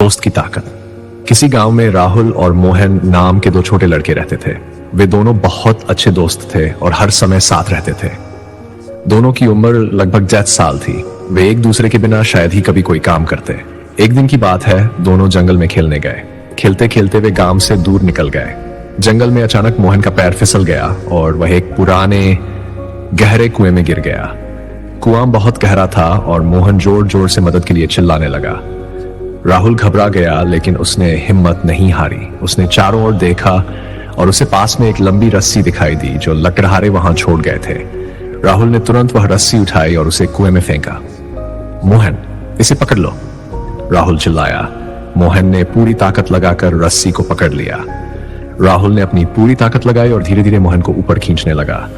दोस्त की ताकत। किसी गांव में राहुल और मोहन नाम के दो छोटे लड़के रहते थे। वे दोनों बहुत अच्छे दोस्त थे और हर समय साथ रहते थे। दोनों की उम्र लगभग 10 साल थी। वे एक दूसरे के बिना शायद ही कभी कोई काम करते। एक दिन की बात है, दोनों जंगल में खेलने गए। खेलते खेलते वे गांव से दूर निकल गए। जंगल में अचानक मोहन का पैर फिसल गया और वह एक पुराने गहरे कुएं में गिर गया। कुआं बहुत गहरा था और मोहन जोर जोर से मदद के लिए चिल्लाने लगा। राहुल घबरा गया, लेकिन उसने हिम्मत नहीं हारी। उसने चारों ओर देखा और उसे पास में एक लंबी रस्सी दिखाई दी जो लकड़हारे वहां छोड़ गए थे। राहुल ने तुरंत वह रस्सी उठाई और उसे कुएं में फेंका। मोहन, इसे पकड़ लो, राहुल चिल्लाया। मोहन ने पूरी ताकत लगाकर रस्सी को पकड़ लिया। राहुल ने अपनी पूरी ताकत लगाई और धीरे धीरे मोहन को ऊपर खींचने लगा।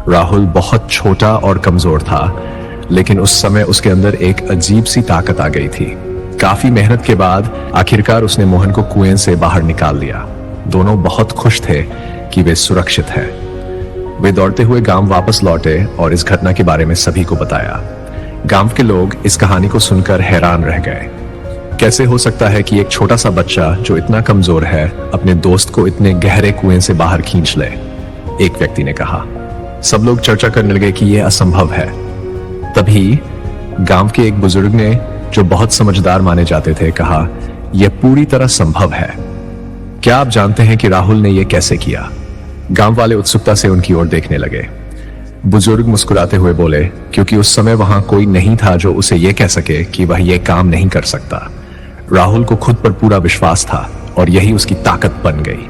राहुल बहुत छोटा और कमजोर था, लेकिन उस समय उसके अंदर एक अजीब सी ताकत आ गई थी। काफी मेहनत के बाद आखिरकार उसने मोहन को कुएं से बाहर निकाल लिया। दोनों बहुत खुश थे कि वे सुरक्षित हैं। वे दौड़ते हुए गांव वापस लौटे और इस घटना के बारे में सभी को बताया। गांव के लोग इस कहानी को सुनकर हैरान रह गए। कैसे हो सकता है कि एक छोटा सा बच्चा जो इतना कमजोर है अपने दोस्त को इतने गहरे कुएं से बाहर खींच ले? एक व्यक्ति ने कहा। सब लोग चर्चा करने लगे कि यह असंभव है। तभी गांव के एक बुजुर्ग ने, जो बहुत समझदार माने जाते थे, कहा, यह पूरी तरह संभव है। क्या आप जानते हैं कि राहुल ने यह कैसे किया? गांव वाले उत्सुकता से उनकी ओर देखने लगे। बुजुर्ग मुस्कुराते हुए बोले, क्योंकि उस समय वहां कोई नहीं था जो उसे यह कह सके कि वह यह काम नहीं कर सकता। राहुल को खुद पर पूरा विश्वास था और यही उसकी ताकत बन गई।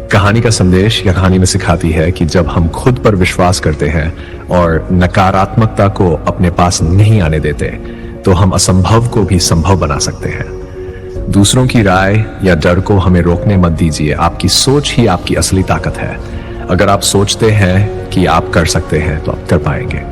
कहानी का संदेश यह कहानी में सिखाती है कि जब हम खुद पर विश्वास करते हैं और नकारात्मकता को अपने पास नहीं आने देते, तो हम असंभव को भी संभव बना सकते हैं। दूसरों की राय या डर को हमें रोकने मत दीजिए। आपकी सोच ही आपकी असली ताकत है। अगर आप सोचते हैं कि आप कर सकते हैं, तो आप कर पाएंगे।